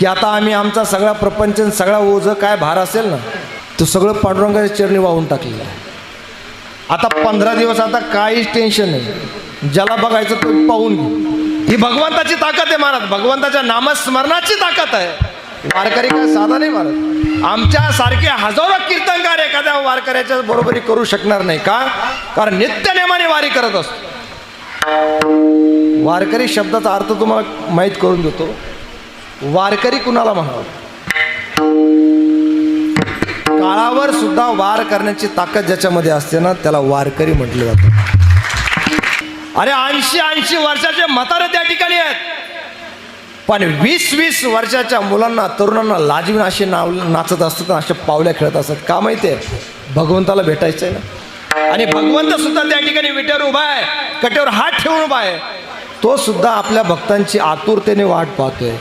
की आता आम्ही आमचा सगळा प्रपंच सगळा ओझं काय भार असेल ना तो सगळं पांडुरंगाच्या चरणी वाहून टाकलेलं आहे. आता 15 दिवस आता काहीच टेन्शन नाही, ज्याला बघायचं तो पाहून घे. ही भगवंताची ताकद आहे महाराज, भगवंताच्या नामस्मरणाची ताकद आहे. वारकरी काय साधा नाही महाराज. आमच्या सारखे हजारो कीर्तनकार एखाद्या वारकऱ्याच्या बरोबरी करू शकणार नाही. का? कारण नित्य नेमाने वारी करत असतो. वारकरी शब्दाचा अर्थ तुम्हाला माहीत करून देतो. वारकरी कुणाला म्हणावं? काळावर सुद्धा वार करण्याची ताकद ज्याच्यामध्ये असते ना त्याला वारकरी म्हटलं जातं. अरे 80 वर्षाचे म्हातारे त्या ठिकाणी आहेत, पण 20 वर्षाच्या मुलांना तरुणांना लाजवीन असे नाचत असतात, अशा पावल्या खेळत असतात. का माहिती आहे? भगवंताला भेटायचं आहे ना. आणि भगवंत सुद्धा त्या ठिकाणी विटेवर उभा आहे, कटेवर हात ठेवून उभा आहे. तो सुद्धा आपल्या भक्तांची आतुरतेने वाट पाहतोय.